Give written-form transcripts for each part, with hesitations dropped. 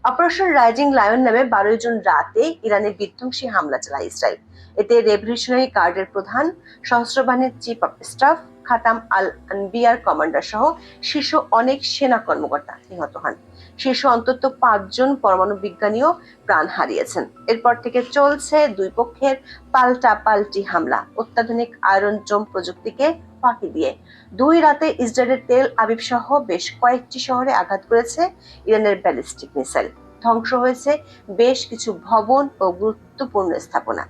Operation rising lion নামে 12 June রাতে ইরানে বিধ্বংসী হামলা চালায় ইসরায়েল। এতে রেভলিউশনারি গার্ডের প্রধান, সশস্ত্র বাহিনীর চিফ অফ স্টাফ, খাতাম আল আনবিয়ার কমান্ডার সহ শীর্ষ অনেক সেনা কর্মকর্তা নিহত হন। শীর্ষ অন্তত 5 জন পরমাণু বিজ্ঞানীও প্রাণ হারিয়েছেন। এরপর থেকে চলছে দুই পক্ষের পাল্টাপাল্টি হামলা। অত্যাধুনিক আয়রন ডোম প্রযুক্তিকে ফাঁকি দিয়ে 2 রাতে ইসরায়েলের তেল আবিব সহ বেশ কয়েকটি শহরে আঘাত করেছে ইরানের ব্যালিস্টিক মিসাইল। ধ্বংস হয়েছে বেশ কিছু ভবন ও গুরুত্বপূর্ণ স্থাপনা।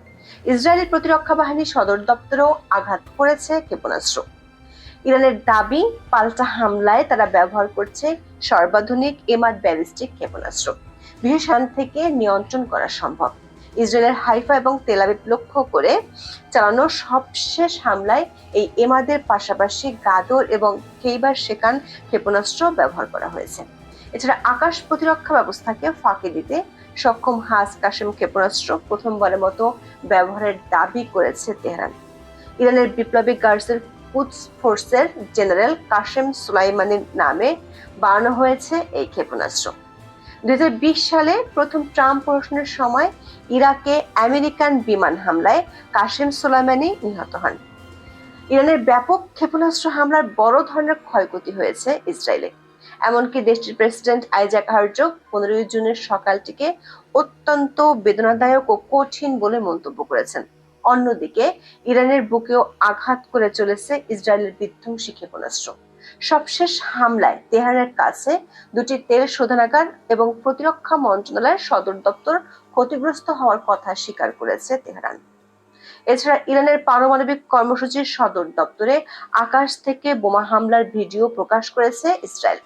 ইসরায়েলের প্রতিরক্ষা বাহিনীর সদর দপ্তরেও আঘাত করেছে ক্ষেপণাস্ত্র। ইরানের দাবি, পাল্টা হামলায় তারা ব্যবহার করছে সর্বাধুনিক এমাদ ব্যালিস্টিক ক্ষেপণাস্ত্র। বিশেষ স্থান থেকে নিয়ন্ত্রণ করা সম্ভব। ইসরায়েলের হাইফা এবং তেল আবিব লক্ষ্য করে চালানো সবশেষ হামলায় এই এমাদের পাশাপাশি গাদর এবং কেইবার শেকান ক্ষেপণাস্ত্র ব্যবহার করা হয়েছে। এছাড়া আকাশ প্রতিরক্ষা ব্যবস্থাকে ফাঁকি দিতে সক্ষম হাস কাশেম ক্ষেপণাস্ত্র প্রথমবারের মতো ব্যবহারের দাবি করেছে তেহরান। ইরানের বিপ্লবী গার্ডসের কুদস ফোর্সের জেনারেল কাশেম সুলাইমানির নামে বানানো হয়েছে এই ক্ষেপণাস্ত্র। 2020 সালে প্রথম ট্রাম্প প্রশাসনের সময় ইরাকে আমেরিকান বিমান হামলায় কাশেম সুলাইমানি নিহত হন। ইরানের ব্যাপক ক্ষেপণাস্ত্র হামলার বড় ধরনের ক্ষয়ক্ষতি হয়েছে ইসরায়েলে। এমনকি দেশটির প্রেসিডেন্ট আইজাক হারজগ 15 জুনের সকালটিকে অত্যন্ত বেদনাদায়ক ও কঠিন বলে মন্তব্য করেছেন। অন্যদিকে ইরানের বুকেও আঘাত করে চলেছে ইসরায়েলের বিধ্বংসী ক্ষেপণাস্ত্র। সবশেষ হামলায় তেহরানের কাছে 2টি তেল শোধনাগার এবং প্রতিরক্ষা মন্ত্রণালয়ের সদর দপ্তর ক্ষতিগ্রস্ত হওয়ার কথা স্বীকার করেছে তেহরান। এছাড়া ইরানের পারমাণবিক কর্মসূচির সদর দপ্তরে আকাশ থেকে বোমা হামলার ভিডিও প্রকাশ করেছে ইসরায়েল।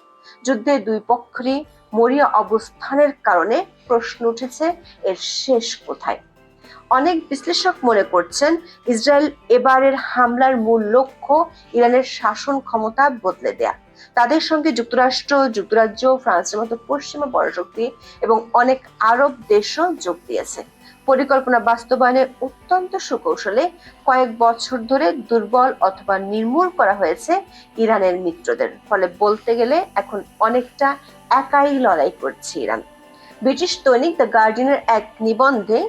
যুদ্ধে দুই পক্ষেরই মরিয়া অবস্থানের কারণে প্রশ্ন উঠেছে, এর শেষ কোথায়? অনেক বিশ্লেষক মনে করছেন, ইসরায়েল এবারের হামলার মূল লক্ষ্য ইরানের শাসন ক্ষমতা বদলে দেয়া। তাদের সঙ্গে যুক্তরাষ্ট্র, যুক্তরাজ্য, ফ্রান্সের মতো পশ্চিমা পরাশক্তি এবং অনেক আরব দেশও যোগ দিয়েছে। পরিকল্পনা বাস্তবায়নে অত্যন্ত সুকৌশলে কয়েক বছর ধরে দুর্বল অথবা নির্মূল করা হয়েছে ইরানের মিত্রদের। ফলে বলতে গেলে এখন অনেকটা একাই লড়াই করছে ইরান। ব্রিটিশ দৈনিক দ্য গার্ডিয়ানের এক নিবন্ধে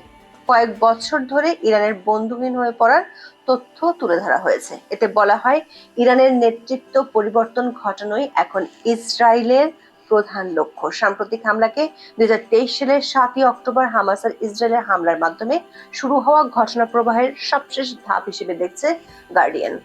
কয়েক বছর ধরে ইরানের বন্ধুহীন হয়ে পড়ার তথ্য তুলে ধরা হয়েছে। এতে বলা হয়, ইরানের নেতৃত্ব পরিবর্তন ঘটানোই এখন ইসরায়েলের প্রধান লক্ষ্য। সাম্প্রতিক হামলাকে 2023 সালের 7ই অক্টোবর হামাসের ইসরায়েলের হামলার মাধ্যমে শুরু হওয়া ঘটনা প্রবাহের সবশেষ ধাপ হিসেবে দেখছে গার্ডিয়ান।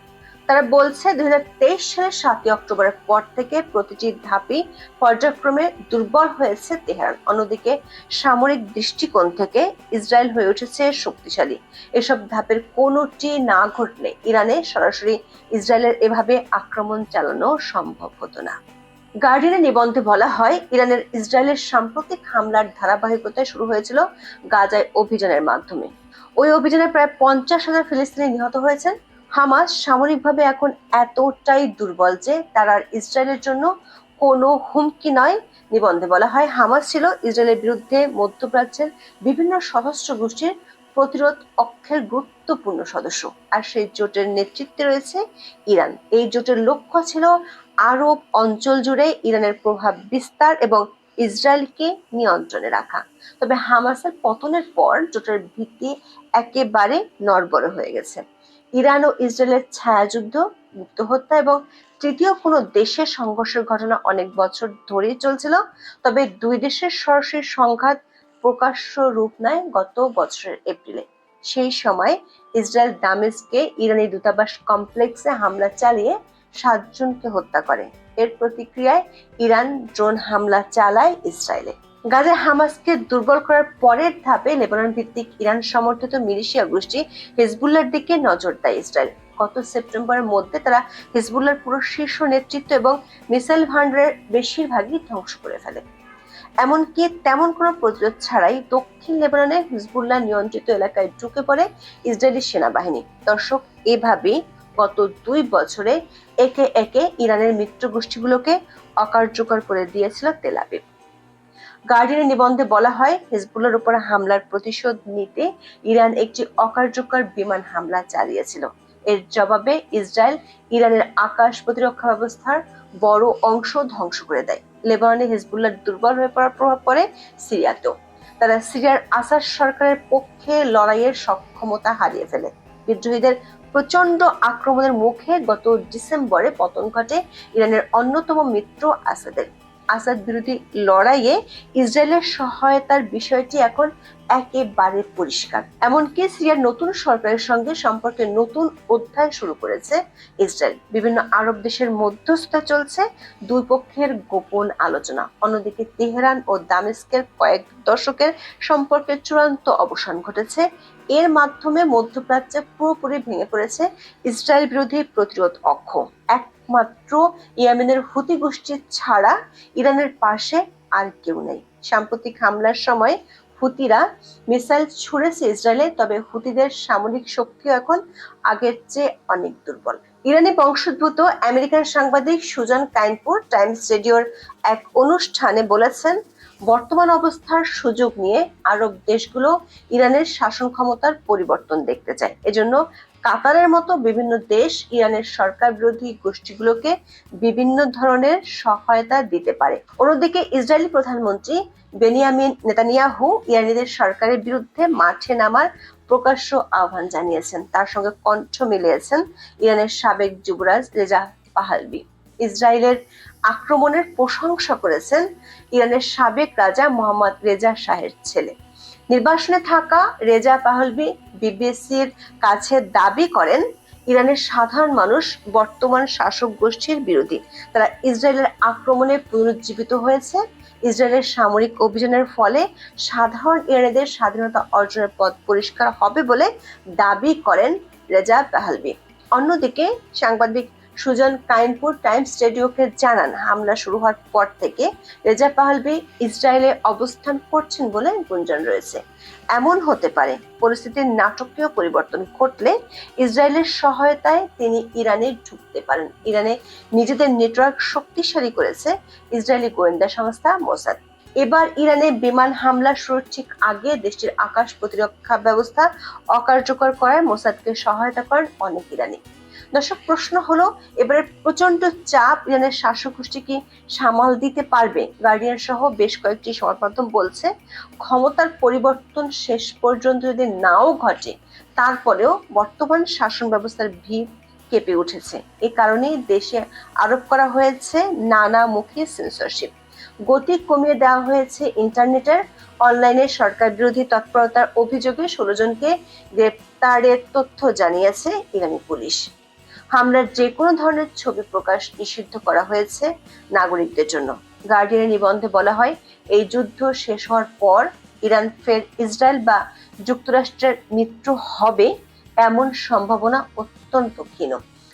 তারা বলছে, 2023 সালের 7ই অক্টোবরের পর থেকে প্রতিটি ধাপই পর্যায়ক্রমে দুর্বল হয়েছে তেহরান। অন্যদিকে সামরিক দৃষ্টিকোণ থেকে ইসরায়েল হয়ে উঠেছে শক্তিশালী। এসব ধাপের কোনোটি না ঘটলে ইরানে সরাসরি ইসরায়েলের এভাবে আক্রমণ চালানো সম্ভব হতো না। গার্ডিয়ানের নিবন্ধে বলা হয়, ইরানের ইসরায়েলের সাম্প্রতিক হামলার ধারাবাহিকতায় শুরু হয়েছিল গাজায় অভিযানের মাধ্যমে। ওই অভিযানে প্রায় 50,000 ফিলিস্তিনি নিহত হয়েছেন। হামাস সামরিকভাবে এখন এতটাই দুর্বল যে তারা আর ইসরায়েলের জন্য কোনো হুমকি নয়। নিবন্ধে বলা হয়, হামাস ছিল ইসরায়েলের বিরুদ্ধে মধ্যপ্রাচ্যের বিভিন্ন সশস্ত্র গোষ্ঠীর প্রতিরোধ অক্ষের গুরুত্বপূর্ণ সদস্য, আর সেই জোটের নেতৃত্বে রয়েছে ইরান। এই জোটের লক্ষ্য ছিল আরব অঞ্চল জুড়ে ইরানের প্রভাব বিস্তার এবং ইসরায়েলকে নিয়ন্ত্রণে রাখা। তবে হামাসের পতনের পর জোটের ভিত্তি একেবারে নড়বড়ে হয়ে গেছে। ইরান ও ইসরায়েলের ছায়াযুদ্ধ, গুপ্ত হত্যা এবং তৃতীয় কোনো দেশের সংঘর্ষের ঘটনা অনেক বছর ধরেই চলছিল। তবে দুই দেশের সরাসরি সংঘাত প্রকাশ্য রূপ নেয় গত বছরের এপ্রিলে। সেই সময় ইসরায়েল দামেস্কে ইরানি দূতাবাস কমপ্লেক্সে হামলা চালিয়ে 7 জনকে হত্যা করে। এর প্রতিক্রিয়ায় ইরান ড্রোন হামলা চালায় ইসরায়েলে। গাজায় হামাসকে দুর্বল করার পরের ধাপে লেবানন ভিত্তিক ইরান সমর্থিত মিলিশিয়া গোষ্ঠী হিজবুল্লাহর দিকে নজর দেয় ইসরায়েল। গত সেপ্টেম্বরের মধ্যে তারা হিজবুল্লাহর পুরো শীর্ষ নেতৃত্ব এবং মিসাইল ভান্ডারের বেশিরভাগই ধ্বংস করে ফেলে। এমনকি তেমন কোনো প্রতিরোধ ছাড়াই দক্ষিণ লেবাননে হিজবুল্লাহ নিয়ন্ত্রিত এলাকায় ঢুকে পড়ে ইসরায়েলি সেনাবাহিনী। দর্শক, এভাবেই গত 2 বছরে একে একে ইরানের মিত্র গোষ্ঠীগুলোকে অকার্যকর করে দিয়েছিল তেল আবিব। গার্ডিয়ানের নিবন্ধে বলা হয়, হিজবুল্লাহর উপর হামলার প্রতিশোধ নিতে ইরান একটি অকার্যকর বিমান হামলা চালিয়েছিল। এর জবাবে ইসরায়েল ইরানের আকাশ প্রতিরক্ষা ব্যবস্থার বড় অংশ ধ্বংস করে দেয়। লেবাননে হিজবুল্লাহ দুর্বল হয়ে পড়ার প্রভাব পড়ে সিরিয়াতেও। তারা সিরিয়ার আসাদ সরকারের পক্ষে লড়াইয়ের সক্ষমতা হারিয়ে ফেলে। বিদ্রোহীদের প্রচন্ড আক্রমণের মুখে গত ডিসেম্বরে পতন ঘটে ইরানের অন্যতম মিত্র আসাদের। আসাদ বিরোধী লড়াইয়ে ইসরায়েলের সহায়তার বিষয়টি এখন একেবারে পরিষ্কার। এমনকি সিরিয়ার নতুন সরকারের সঙ্গে সম্পর্কে নতুন অধ্যায় শুরু করেছে ইসরায়েল। বিভিন্ন আরব দেশের মধ্যস্থতা চলছে, দুই পক্ষের গোপন আলোচনা। অন্যদিকে তেহরান ও দামেস্কের কয়েক দশকের সম্পর্কের চূড়ান্ত অবসান ঘটেছে। এর মাধ্যমে মধ্যপ্রাচ্যে পুরোপুরি ভেঙে পড়েছে ইসরায়েল বিরোধী প্রতিরোধ অক্ষ। একমাত্র ইয়েমেনের হুতি গোষ্ঠী ছাড়া ইরানের পাশে আর কেউ নেই। সাম্প্রতিক হামলার সময় হুতিরা মিসাইল ছুড়েছে ইসরায়েলে, তবে হুতিদের সামরিক শক্তিও এখন আগের চেয়ে অনেক দুর্বল। ইরানি বংশোদ্ভূত আমেরিকান সাংবাদিক সুজান কাইনপুর টাইমস রেডিওর এক অনুষ্ঠানে বলেছেন, বর্তমান অবস্থার সুযোগ নিয়ে আরব দেশগুলো ইরানের শাসন ক্ষমতার পরিবর্তন দেখতে চায়। এজন্য কাতারের মতো বিভিন্ন দেশ ইরানের সরকার বিরোধী গোষ্ঠীগুলোকে বিভিন্ন ধরনের সহায়তা দিতে পারে। অন্যদিকে ইসরায়েলি প্রধানমন্ত্রী বেনিয়ামিন নেতানিয়াহু ইরানিদের সরকারের বিরুদ্ধে মাঠে নামার প্রকাশ্য আহ্বান জানিয়েছেন। তার সঙ্গে কণ্ঠ মিলিয়েছেন ইরানের সাবেক যুবরাজ রেজা পাহলভি। ইসরায়েলের আক্রমণের প্রশংসা করেছেন ইরানের সাবেক রাজা মোহাম্মদ রেজা শাহের ছেলে। নির্বাসনে থাকা রেজা পাহলভি বিবিসির কাছে দাবি করেন, ইরানের সাধারণ মানুষ বর্তমান শাসক গোষ্ঠীর বিরোধী। তারা ইসরায়েলের আক্রমণে পুনরুজ্জীবিত হয়েছে। ইসরায়েলের সামরিক অভিযানের ফলে সাধারণ ইরানিদের স্বাধীনতা অর্জনের পথ পরিষ্কার হবে বলে দাবি করেন রেজা পাহলভি। অন্যদিকে সাংবাদিক সুজান কাইনপুর টাইমস রেডিওকে জানান, হামলা শুরু হওয়ার পর থেকে রেজা পাহলভি ইসরায়েলে অবস্থান করছেন বলে গুঞ্জন রয়েছে। এমন হতে পারে পরিস্থিতির নাটকীয় পরিবর্তন ঘটলে ইসরায়েলের সহায়তায় তিনি ইরানে ঢুকতে পারেন। ইরানে নিজেদের নেটওয়ার্ক শক্তিশালী করেছে ইসরায়েলি গোয়েন্দা সংস্থা মোসাদ। এবার ইরানে বিমান হামলা শুরুর ঠিক আগে দেশটির আকাশ প্রতিরক্ষা ব্যবস্থা অকার্যকর করায় মোসাদকে সহায়তা করেন অনেক ইরানি। দর্শক, প্রশ্ন হলো, এবারে প্রচন্ড চাপ ইরানের শাসক গোষ্ঠী কি সামাল দিতে পারবে? গার্ডিয়ান সহ বেশ কয়েকটি সংবাদ মাধ্যম বলছে, ক্ষমতার পরিবর্তন শেষ পর্যন্ত যদি নাও ঘটে, তারপরেও বর্তমান শাসন ব্যবস্থার ভিত কেঁপে উঠেছে। এ কারণেই দেশে আরোপ করা হয়েছে নানামুখী সেন্সরশিপ। গতি কমিয়ে দেওয়া হয়েছে ইন্টারনেটের। অনলাইনে সরকার বিরোধী তৎপরতার অভিযোগে 16 জনকে গ্রেপ্তারের তথ্য জানিয়েছে ইরানি পুলিশ। হামলার যে কোনো ধরনের ছবি প্রকাশ নিষিদ্ধ করা হয়েছে নাগরিকদের জন্য। গার্ডিয়ানের নিবন্ধে বলা হয়, এই যুদ্ধ শেষ হওয়ার পর ইরান ফের ইসরায়েল বা যুক্তরাষ্ট্রের মিত্র হবে এমন সম্ভাবনা অত্যন্ত ক্ষীণ।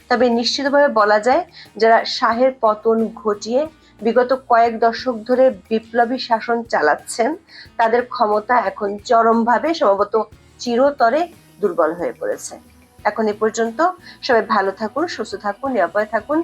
তবে নিশ্চিতভাবে বলা যায়, যারা শাহের পতন ঘটিয়ে বিগত কয়েক দশক ধরে বিপ্লবী শাসন চালাচ্ছেন, তাদের ক্ষমতা এখন চরমভাবে, সম্ভবত চিরতরে দুর্বল হয়ে পড়েছে। এখন এ পর্যন্ত। সবাই ভালো থাকুন, সুস্থ থাকুন, নিরাপদে থাকুন।